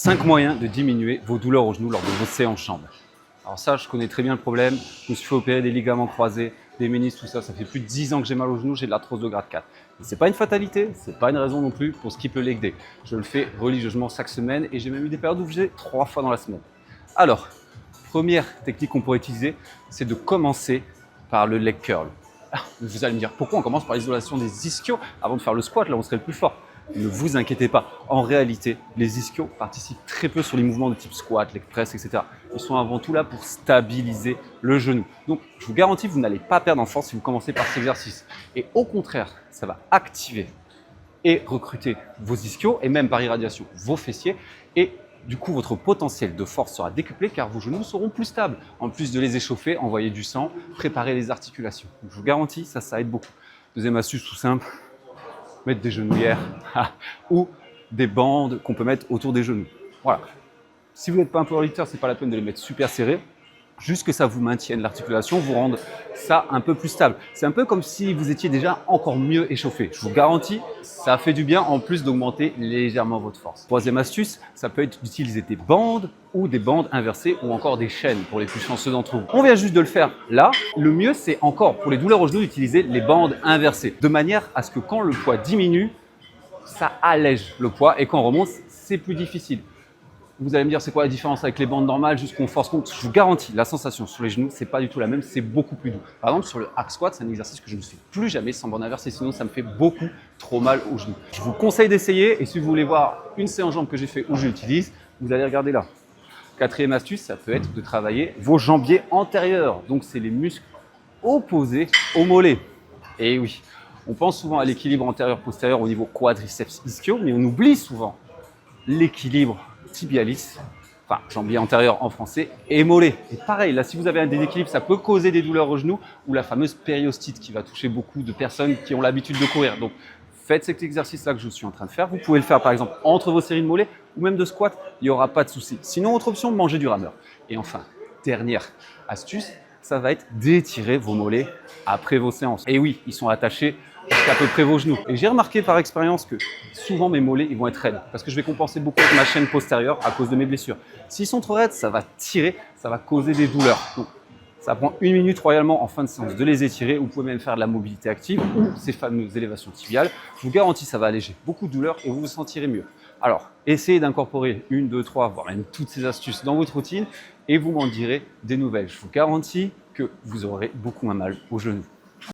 5 moyens de diminuer vos douleurs au genou lors de vos séances jambes. Alors ça, je connais très bien le problème. Je me suis fait opérer des ligaments croisés, des ménisques, tout ça. Ça fait plus de 10 ans que j'ai mal au genou, j'ai de l'arthrose de grade 4. Ce n'est pas une fatalité, ce n'est pas une raison non plus pour skip le leg day. Je le fais religieusement chaque semaine et j'ai même eu des périodes où je faisais 3 fois dans la semaine. Alors, première technique qu'on pourrait utiliser, c'est de commencer par le leg curl. Vous allez me dire, pourquoi on commence par l'isolation des ischios avant de faire le squat, là où on serait le plus fort? Ne vous inquiétez pas, en réalité, les ischios participent très peu sur les mouvements de type squat, leg press, etc. Ils sont avant tout là pour stabiliser le genou. Donc, je vous garantis, vous n'allez pas perdre en force si vous commencez par cet exercice. Et au contraire, ça va activer et recruter vos ischios et même par irradiation vos fessiers. Et du coup, votre potentiel de force sera décuplé car vos genoux seront plus stables. En plus de les échauffer, envoyer du sang, préparer les articulations. Donc, je vous garantis, ça aide beaucoup. Deuxième astuce tout simple, mettre des genouillères ou des bandes qu'on peut mettre autour des genoux. Voilà. Si vous n'êtes pas un powerlifter, ce n'est pas la peine de les mettre super serrés. Juste que ça vous maintienne l'articulation, vous rende ça un peu plus stable. C'est un peu comme si vous étiez déjà encore mieux échauffé. Je vous garantis, ça fait du bien en plus d'augmenter légèrement votre force. Troisième astuce, ça peut être d'utiliser des bandes ou des bandes inversées ou encore des chaînes pour les plus chanceux d'entre vous. On vient juste de le faire là. Le mieux, c'est encore pour les douleurs au genou d'utiliser les bandes inversées de manière à ce que quand le poids diminue, ça allège le poids et quand on remonte, c'est plus difficile. Vous allez me dire, c'est quoi la différence avec les bandes normales, juste qu'on force contre? Je vous garantis, la sensation sur les genoux, c'est pas du tout la même, c'est beaucoup plus doux. Par exemple, sur le hack squat, c'est un exercice que je ne fais plus jamais sans bande inversée, sinon ça me fait beaucoup trop mal aux genoux. Je vous conseille d'essayer et si vous voulez voir une séance jambes que j'ai fait où je l'utilise, vous allez regarder là. Quatrième astuce, ça peut être de travailler vos jambiers antérieurs. Donc, c'est les muscles opposés aux mollets. Et oui, on pense souvent à l'équilibre antérieur-postérieur au niveau quadriceps ischio, mais on oublie souvent l'équilibre tibialis, enfin jambier antérieur en français, et mollet. Et pareil, là, si vous avez un déséquilibre, ça peut causer des douleurs au genou ou la fameuse périostite qui va toucher beaucoup de personnes qui ont l'habitude de courir. Donc, faites cet exercice-là que je suis en train de faire. Vous pouvez le faire, par exemple, entre vos séries de mollets ou même de squat. Il n'y aura pas de souci. Sinon, autre option, manger du rameur. Et enfin, dernière astuce, ça va être d'étirer vos mollets après vos séances. Et oui, ils sont attachés jusqu'à peu près vos genoux. Et j'ai remarqué par expérience que souvent mes mollets ils vont être raides parce que je vais compenser beaucoup avec ma chaîne postérieure à cause de mes blessures. S'ils sont trop raides, ça va tirer, ça va causer des douleurs. Donc, ça prend 1 minute royalement en fin de séance de les étirer. Vous pouvez même faire de la mobilité active ou ces fameuses élévations tibiales. Je vous garantis, ça va alléger beaucoup de douleurs et vous vous sentirez mieux. Alors, essayez d'incorporer 1, 2, 3, voire même toutes ces astuces dans votre routine et vous m'en direz des nouvelles. Je vous garantis que vous aurez beaucoup moins mal aux genoux.